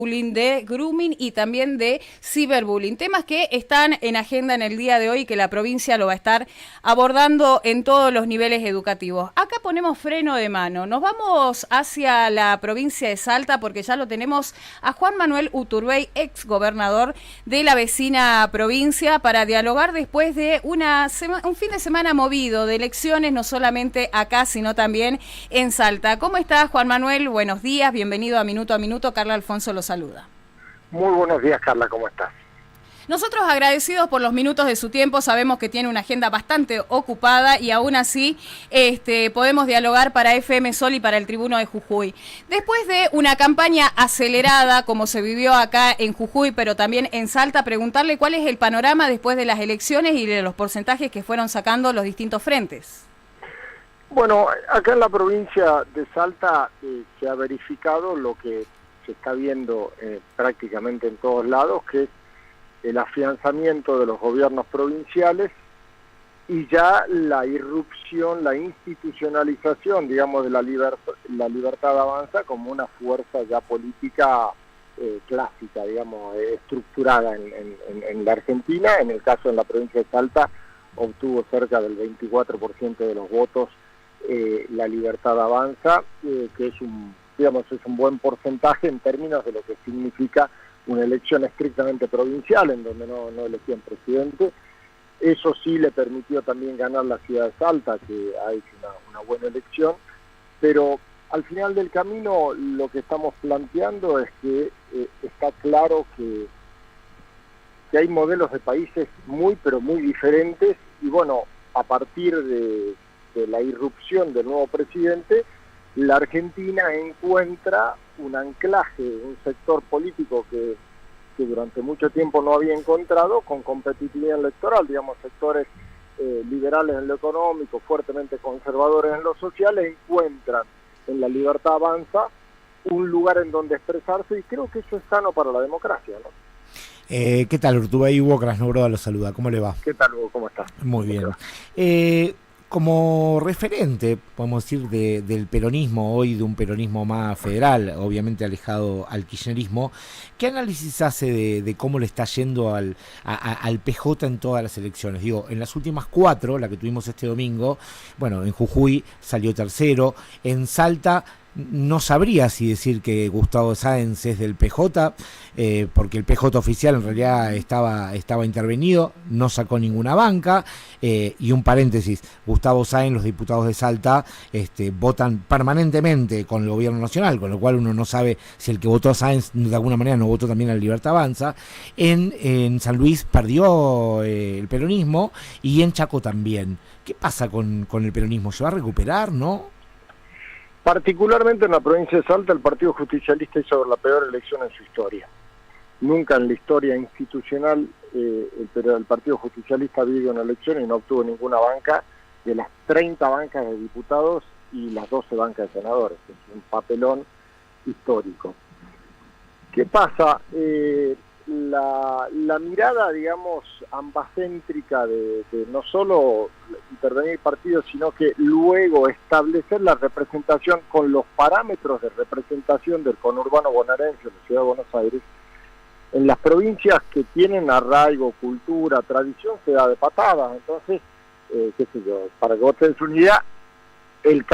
bullying, de grooming y también de ciberbullying. Temas que están en agenda en el día de hoy y que la provincia lo va a estar abordando en todos los niveles educativos. Acá ponemos freno de mano. Nos vamos hacia la provincia de Salta porque ya lo tenemos a Juan Manuel Uturbey, ex gobernador de la vecina provincia, para dialogar después de un fin de semana movido de elecciones, no solamente acá, sino también en Salta. ¿Cómo estás, Juan Manuel? Buenos días, bienvenido a Minuto. Carla Alfonso los saluda. Muy buenos días, Carla, ¿cómo estás? Nosotros agradecidos por los minutos de su tiempo, sabemos que tiene una agenda bastante ocupada y aún así podemos dialogar para FM Sol y para el Tribuno de Jujuy. Después de una campaña acelerada, como se vivió acá en Jujuy, pero también en Salta, preguntarle cuál es el panorama después de las elecciones y de los porcentajes que fueron sacando los distintos frentes. Bueno, acá en la provincia de Salta se ha verificado lo que se está viendo prácticamente en todos lados, que es el afianzamiento de los gobiernos provinciales y ya la irrupción, la institucionalización, digamos, de la Libertad Avanza como una fuerza ya política clásica, digamos, estructurada en la Argentina. En el caso de la provincia de Salta obtuvo cerca del 24% de los votos la Libertad Avanza, que es un buen porcentaje en términos de lo que significa una elección estrictamente provincial, en donde no elegían presidente. Eso sí le permitió también ganar la ciudad de Salta, que ha hecho una buena elección, pero al final del camino lo que estamos planteando es que está claro que hay modelos de países pero muy diferentes, y bueno, a partir de la irrupción del nuevo presidente, la Argentina encuentra un anclaje, un sector político que durante mucho tiempo no había encontrado, con competitividad electoral, digamos, sectores liberales en lo económico, fuertemente conservadores en lo social, encuentran en la Libertad Avanza un lugar en donde expresarse, y creo que eso es sano para la democracia, ¿no? ¿Qué tal, Uturbey? Hugo Krasnobroda lo saluda. ¿Cómo le va? ¿Qué tal, Hugo? ¿Cómo estás? Muy bien. Como referente, podemos decir, del peronismo hoy, de un peronismo más federal, obviamente alejado al kirchnerismo, ¿qué análisis hace de cómo le está yendo al PJ en todas las elecciones? Digo, en las últimas 4, la que tuvimos este domingo, bueno, en Jujuy salió tercero, en Salta no sabría si decir que Gustavo Sáenz es del PJ, porque el PJ oficial en realidad estaba intervenido, no sacó ninguna banca, y un paréntesis, Gustavo Sáenz, los diputados de Salta votan permanentemente con el gobierno nacional, con lo cual uno no sabe si el que votó a Sáenz de alguna manera no votó también a la Libertad Avanza. En San Luis perdió el peronismo y en Chaco también. ¿Qué pasa con el peronismo? ¿Se va a recuperar, no? Particularmente en la provincia de Salta, el Partido Justicialista hizo la peor elección en su historia. Nunca en la historia institucional el Partido Justicialista vivió una elección y no obtuvo ninguna banca de las 30 bancas de diputados y las 12 bancas de senadores. Es un papelón histórico. ¿Qué pasa? La mirada, digamos, ambacéntrica de no solo intervenir partidos, sino que luego establecer la representación con los parámetros de representación del conurbano bonaerense de la Ciudad de Buenos Aires, en las provincias que tienen arraigo, cultura, tradición, se da de patadas. Entonces, qué sé yo, para que vos tenés una idea, el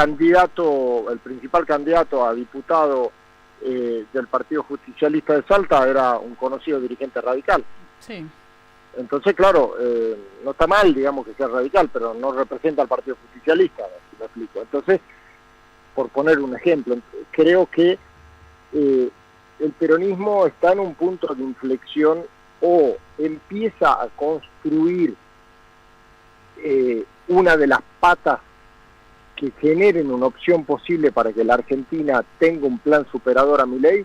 principal candidato a diputado del Partido Justicialista de Salta era un conocido dirigente radical. Sí. Entonces, claro, no está mal, digamos, que sea radical, pero no representa al Partido Justicialista, si lo explico. Entonces, por poner un ejemplo, creo que el peronismo está en un punto de inflexión, o empieza a construir una de las patas que generen una opción posible para que la Argentina tenga un plan superador a Milei,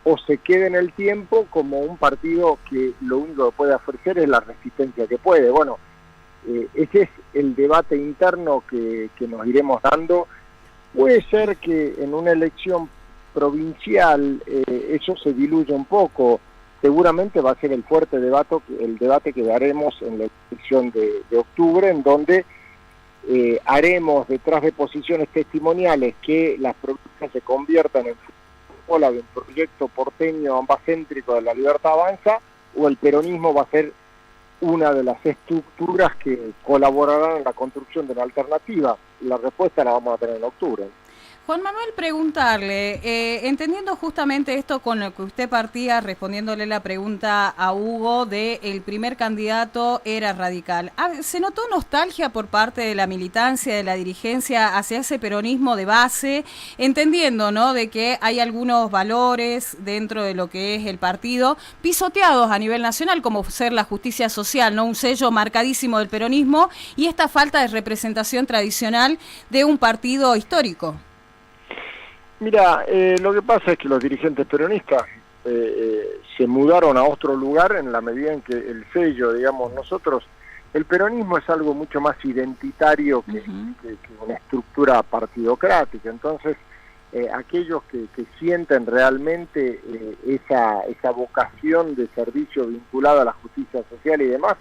o se quede en el tiempo como un partido que lo único que puede ofrecer es la resistencia que puede. Bueno, ese es el debate interno que nos iremos dando. Puede ser que en una elección provincial eso se diluya un poco. Seguramente va a ser el fuerte debate que daremos en la elección de octubre, en donde haremos detrás de posiciones testimoniales que las provincias se conviertan en cola de un proyecto porteño ambacéntrico de La Libertad Avanza, o el peronismo va a ser una de las estructuras que colaborarán en la construcción de una alternativa. La respuesta la vamos a tener en octubre. Juan Manuel, preguntarle, entendiendo justamente esto con lo que usted partía, respondiéndole la pregunta a Hugo de el primer candidato era radical, ¿se notó nostalgia por parte de la militancia, de la dirigencia hacia ese peronismo de base, entendiendo, ¿no?, de que hay algunos valores dentro de lo que es el partido pisoteados a nivel nacional, como ser la justicia social, ¿no?, un sello marcadísimo del peronismo, y esta falta de representación tradicional de un partido histórico? Mira, lo que pasa es que los dirigentes peronistas se mudaron a otro lugar en la medida en que el sello, digamos, nosotros, el peronismo es algo mucho más identitario que una estructura partidocrática. Entonces, aquellos que sienten realmente esa vocación de servicio vinculada a la justicia social y demás,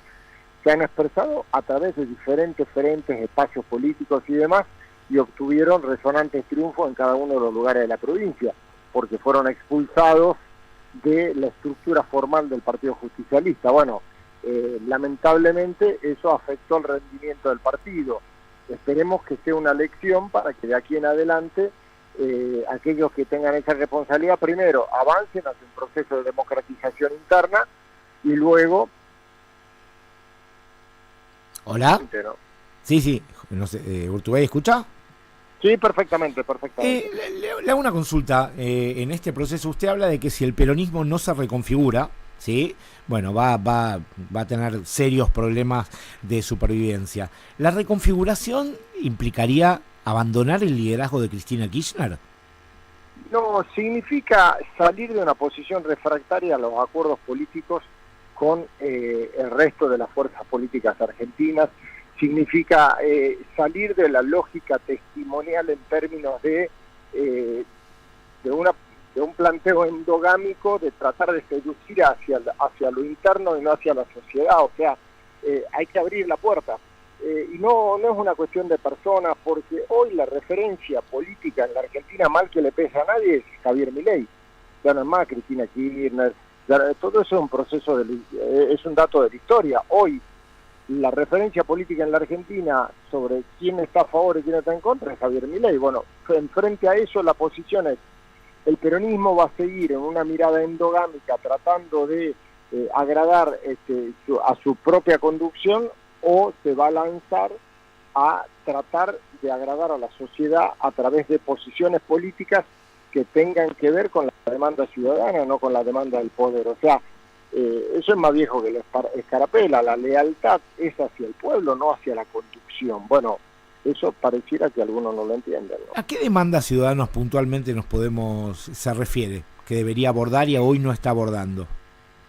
se han expresado a través de diferentes frentes, espacios políticos y demás, y obtuvieron resonantes triunfos en cada uno de los lugares de la provincia, porque fueron expulsados de la estructura formal del Partido Justicialista. Bueno, lamentablemente eso afectó el rendimiento del partido. Esperemos que sea una lección para que de aquí en adelante aquellos que tengan esa responsabilidad, primero, avancen hacia un proceso de democratización interna y luego... ¿Hola? ¿no? Sí, no sé, ¿Urtubey escucha? Sí, perfectamente. Le hago una consulta. En este proceso usted habla de que si el peronismo no se reconfigura, ¿sí?, bueno, va a tener serios problemas de supervivencia. ¿La reconfiguración implicaría abandonar el liderazgo de Cristina Kirchner? No, significa salir de una posición refractaria a los acuerdos políticos con el resto de las fuerzas políticas argentinas. Significa salir de la lógica testimonial en términos de un planteo endogámico, de tratar de seducir hacia lo interno y no hacia la sociedad. O sea, hay que abrir la puerta. Y no es una cuestión de personas, porque hoy la referencia política en la Argentina, mal que le pesa a nadie, es Javier Milei. Ya no es más Cristina Kirchner. Todo eso es un proceso, es un dato de la historia. Hoy, la referencia política en la Argentina sobre quién está a favor y quién está en contra es Javier Milei. Bueno, frente a eso la posición es, el peronismo va a seguir en una mirada endogámica tratando de agradar a su propia conducción, o se va a lanzar a tratar de agradar a la sociedad a través de posiciones políticas que tengan que ver con la demanda ciudadana, no con la demanda del poder. O sea, eso es más viejo que la escarapela. La lealtad es hacia el pueblo, no hacia la conducción. Bueno, eso pareciera que algunos no lo entienden, ¿no? ¿A qué demandas ciudadanos puntualmente se refiere, que debería abordar y hoy no está abordando?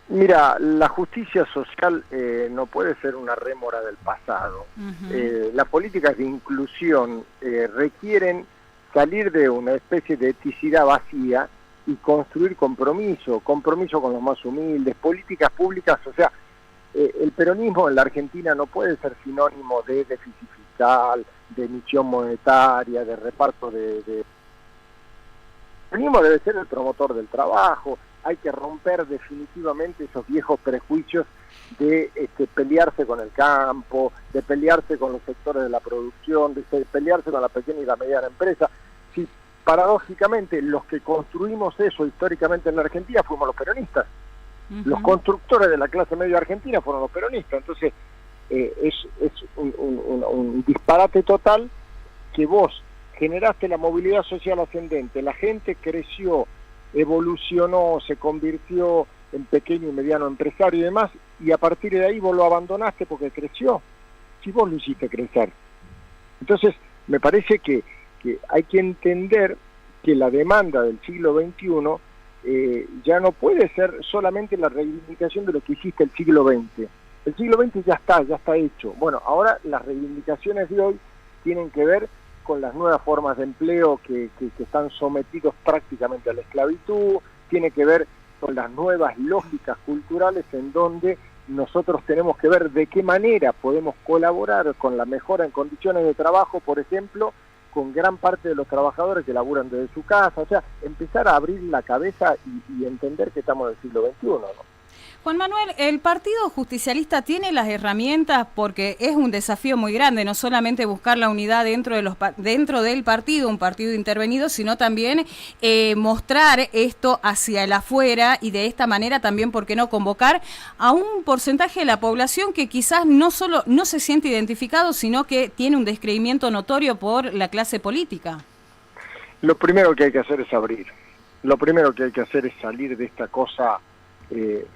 Mira, la justicia social no puede ser una rémora del pasado. Las políticas de inclusión requieren salir de una especie de eticidad vacía y construir compromiso con los más humildes, políticas públicas. O sea, el peronismo en la Argentina no puede ser sinónimo de déficit fiscal, de emisión monetaria, de reparto el peronismo debe ser el promotor del trabajo. Hay que romper definitivamente esos viejos prejuicios de pelearse con el campo, de pelearse con los sectores de la producción, de pelearse con la pequeña y la mediana empresa. Si paradójicamente los que construimos eso históricamente en la Argentina fuimos los peronistas. Los constructores de la clase media argentina fueron los peronistas. Entonces es un disparate total que vos generaste la movilidad social ascendente, la gente creció, evolucionó, se convirtió en pequeño y mediano empresario y demás, y a partir de ahí vos lo abandonaste porque creció. Si vos lo hiciste crecer. Entonces, me parece que hay que entender que la demanda del siglo XXI ya no puede ser solamente la reivindicación de lo que hiciste el siglo XX. El siglo XX ya está hecho. Bueno, ahora las reivindicaciones de hoy tienen que ver con las nuevas formas de empleo que están sometidos prácticamente a la esclavitud, tiene que ver con las nuevas lógicas culturales en donde nosotros tenemos que ver de qué manera podemos colaborar con la mejora en condiciones de trabajo, por ejemplo, con gran parte de los trabajadores que laburan desde su casa, o sea, empezar a abrir la cabeza y entender que estamos en el siglo XXI, ¿no? Juan Manuel, ¿el Partido Justicialista tiene las herramientas? Porque es un desafío muy grande, no solamente buscar la unidad dentro del partido, un partido intervenido, sino también mostrar esto hacia el afuera y de esta manera también, ¿por qué no?, convocar a un porcentaje de la población que quizás no solo no se siente identificado, sino que tiene un descreimiento notorio por la clase política. Lo primero que hay que hacer es abrir. Lo primero que hay que hacer es salir de esta cosa,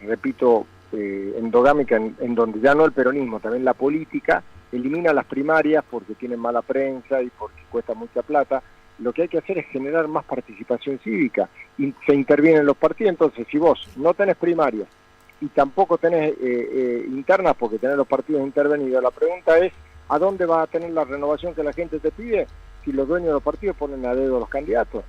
repito, endogámica, en donde ya no el peronismo, también la política elimina las primarias porque tienen mala prensa y porque cuesta mucha plata. Lo que hay que hacer es generar más participación cívica y se intervienen los partidos. Entonces, si vos no tenés primarias y tampoco tenés internas porque tenés los partidos intervenidos, la pregunta es, ¿a dónde va a tener la renovación que la gente te pide si los dueños de los partidos ponen a dedo a los candidatos?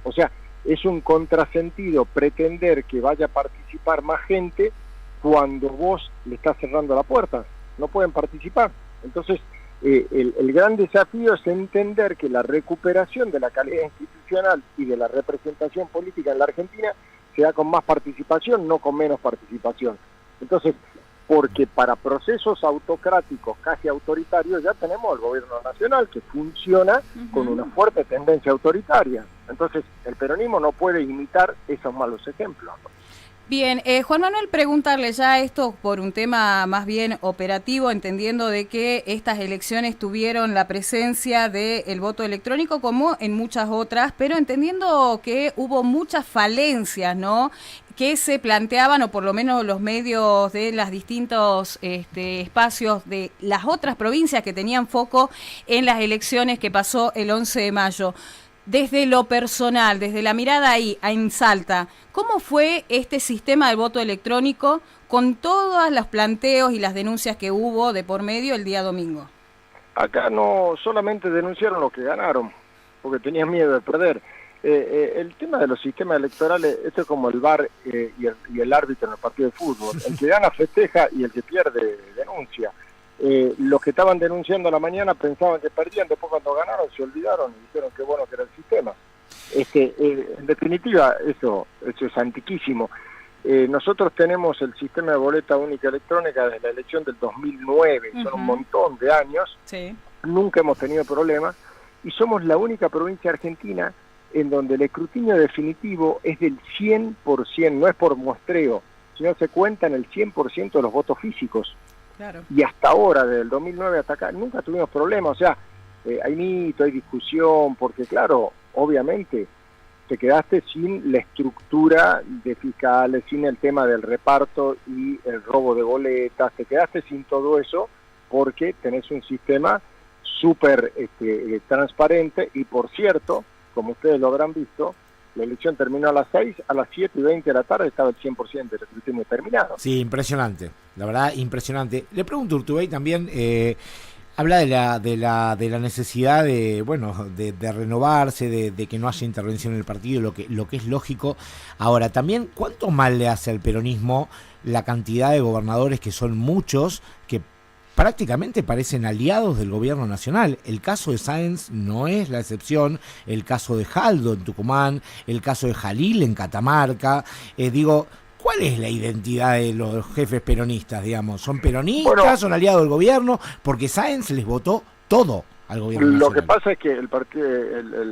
O sea, es un contrasentido pretender que vaya a participar más gente cuando vos le estás cerrando la puerta. No pueden participar. Entonces, el gran desafío es entender que la recuperación de la calidad institucional y de la representación política en la Argentina se da con más participación, no con menos participación. Entonces, porque para procesos autocráticos, casi autoritarios, ya tenemos el gobierno nacional que funciona con una fuerte tendencia autoritaria. Entonces, el peronismo no puede imitar esos malos ejemplos. Bien, Juan Manuel, preguntarle ya esto por un tema más bien operativo, entendiendo de que estas elecciones tuvieron la presencia del voto electrónico como en muchas otras, pero entendiendo que hubo muchas falencias, ¿no?, que se planteaban, o por lo menos los medios de los distintos espacios de las otras provincias que tenían foco en las elecciones que pasó el 11 de mayo. Desde lo personal, desde la mirada ahí, en Salta, ¿cómo fue este sistema del voto electrónico con todos los planteos y las denuncias que hubo de por medio el día domingo? Acá no solamente denunciaron los que ganaron, porque tenían miedo de perder. El tema de los sistemas electorales, esto es como el VAR y el árbitro en el partido de fútbol. El que gana festeja y el que pierde denuncia. Los que estaban denunciando a la mañana pensaban que perdían, después cuando ganaron se olvidaron y dijeron qué bueno que era el sistema. En definitiva, eso es antiquísimo. Nosotros tenemos el sistema de boleta única electrónica desde la elección del 2009, son un montón de años, sí. Nunca hemos tenido problemas y somos la única provincia argentina en donde el escrutinio definitivo es del 100%, no es por muestreo, sino se cuentan el 100% de los votos físicos. Claro. Y hasta ahora, desde el 2009 hasta acá, nunca tuvimos problemas. O sea, hay mito, hay discusión, porque claro, obviamente te quedaste sin la estructura de fiscales, sin el tema del reparto y el robo de boletas, te quedaste sin todo eso porque tenés un sistema súper transparente y, por cierto, como ustedes lo habrán visto, la elección terminó a las 6, a las 7:20 de la tarde estaba el 100% del escrutinio terminado. Sí, impresionante, la verdad, impresionante. Le pregunto, Urtubey, también habla de la necesidad de renovarse, de que no haya intervención en el partido, lo que es lógico. Ahora, también, ¿cuánto mal le hace al peronismo la cantidad de gobernadores, que son muchos, que prácticamente parecen aliados del gobierno nacional? El caso de Sáenz no es la excepción, el caso de Jaldo en Tucumán, el caso de Jalil en Catamarca. ¿Cuál es la identidad de los jefes peronistas, digamos? ¿Son peronistas, son aliados del gobierno? Porque Sáenz les votó todo al gobierno nacional. Lo que pasa es que el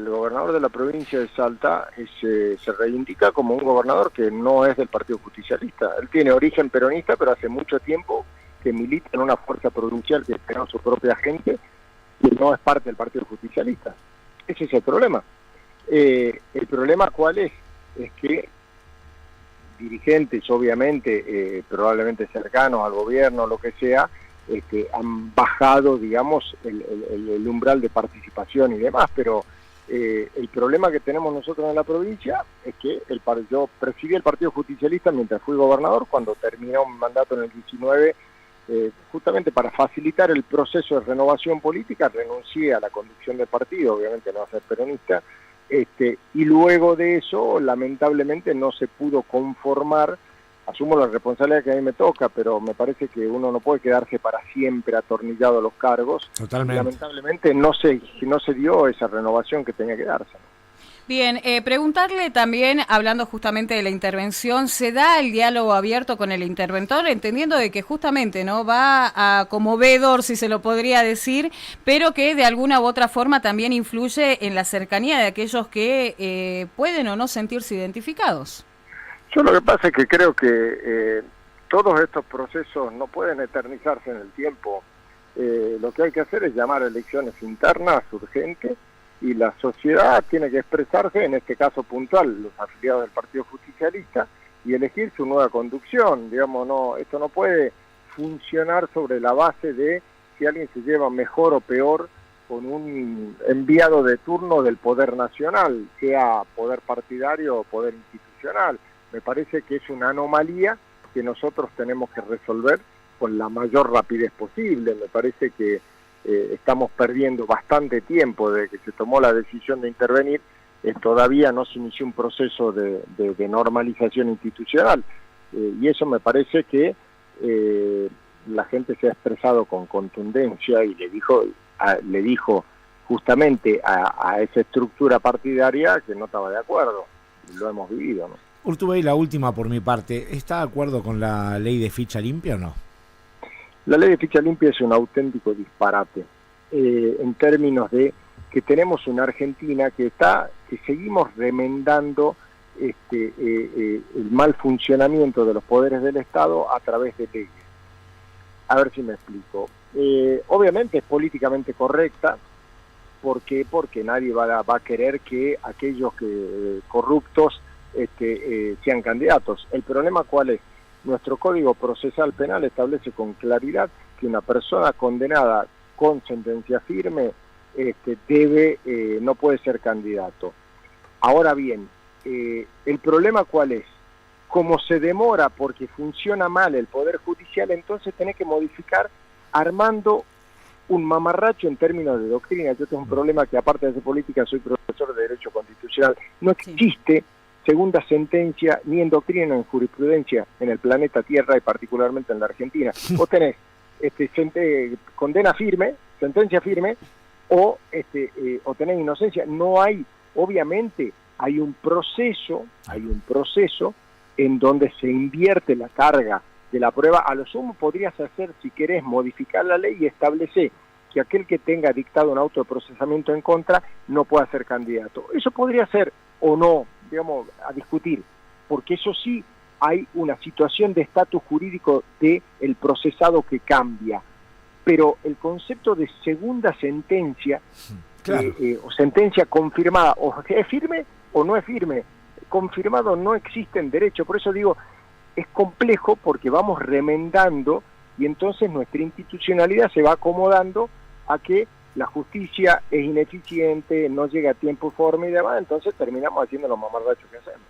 gobernador de la provincia de Salta se reivindica como un gobernador que no es del Partido Justicialista. Él tiene origen peronista, pero hace mucho tiempo que milita en una fuerza provincial que tiene su propia gente y no es parte del Partido Justicialista. Ese es el problema. El problema ¿cuál es? Es que dirigentes, obviamente, probablemente cercanos al gobierno, lo que sea, han bajado, digamos, el umbral de participación y demás, pero el problema que tenemos nosotros en la provincia es que yo presidí el Partido Justicialista mientras fui gobernador. Cuando terminó mi mandato en el 19, justamente para facilitar el proceso de renovación política, renuncié a la conducción del partido, obviamente no a ser peronista, y luego de eso, lamentablemente, no se pudo conformar asumo la responsabilidad que a mí me toca, pero me parece que uno no puede quedarse para siempre atornillado a los cargos. Totalmente. Lamentablemente no se dio esa renovación que tenía que darse. Bien, preguntarle también, hablando justamente de la intervención, ¿se da el diálogo abierto con el interventor, entendiendo de que justamente no va a, como vedor, si se lo podría decir, pero que de alguna u otra forma también influye en la cercanía de aquellos que pueden o no sentirse identificados? Yo lo que pasa es que creo que todos estos procesos no pueden eternizarse en el tiempo. Lo que hay que hacer es llamar a elecciones internas urgentes, y la sociedad tiene que expresarse, en este caso puntual, los afiliados del Partido Justicialista, y elegir su nueva conducción. Digamos, esto no puede funcionar sobre la base de si alguien se lleva mejor o peor con un enviado de turno del poder nacional, sea poder partidario o poder institucional. Me parece que es una anomalía que nosotros tenemos que resolver con la mayor rapidez posible. Me parece que estamos perdiendo bastante tiempo desde que se tomó la decisión de intervenir. Todavía no se inició un proceso de normalización institucional, y eso me parece que la gente se ha expresado con contundencia y le dijo justamente a esa estructura partidaria que no estaba de acuerdo. Lo hemos vivido, ¿no? Urtubey, la última por mi parte, ¿está de acuerdo con la ley de ficha limpia o no? La ley de ficha limpia es un auténtico disparate, en términos de que tenemos una Argentina que seguimos remendando el mal funcionamiento de los poderes del Estado a través de leyes. A ver si me explico. Obviamente es políticamente correcta. ¿Por qué? Porque nadie va a querer que aquellos corruptos sean candidatos. ¿El problema cuál es? Nuestro Código Procesal Penal establece con claridad que una persona condenada con sentencia firme no puede ser candidato. Ahora bien, el problema cuál es, como se demora porque funciona mal el Poder Judicial, entonces tenés que modificar armando un mamarracho en términos de doctrina. Yo tengo un problema que, aparte de hacer política, soy profesor de Derecho Constitucional. No existe segunda sentencia ni en doctrina ni en jurisprudencia en el planeta Tierra, y particularmente en la Argentina. Vos tenés condena firme, sentencia firme, o tenés inocencia. No hay, obviamente, hay un proceso en donde se invierte la carga de la prueba. A lo sumo podrías hacer, si querés, modificar la ley y establecer que aquel que tenga dictado un auto de procesamiento en contra no pueda ser candidato. Eso podría ser o no, digamos, a discutir, porque eso sí hay una situación de estatus jurídico del procesado que cambia, pero el concepto de segunda sentencia, claro, o sentencia confirmada, o es firme o no es firme, confirmado no existe en derecho. Por eso digo, es complejo porque vamos remendando, y entonces nuestra institucionalidad se va acomodando a que la justicia es ineficiente, no llega a tiempo y forma y demás, entonces terminamos haciendo los mamarrachos que hacemos.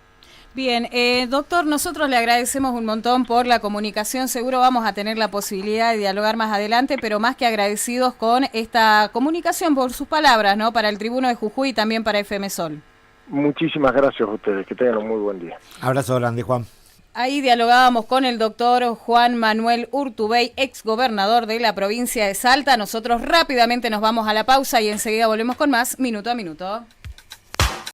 Bien, doctor, nosotros le agradecemos un montón por la comunicación. Seguro vamos a tener la posibilidad de dialogar más adelante, pero más que agradecidos con esta comunicación, por sus palabras, ¿no? Para el Tribuno de Jujuy y también para FM Sol. Muchísimas gracias a ustedes, que tengan un muy buen día. Abrazo grande, Juan. Ahí dialogábamos con el doctor Juan Manuel Urtubey, exgobernador de la provincia de Salta. Nosotros rápidamente nos vamos a la pausa y enseguida volvemos con más Minuto a Minuto.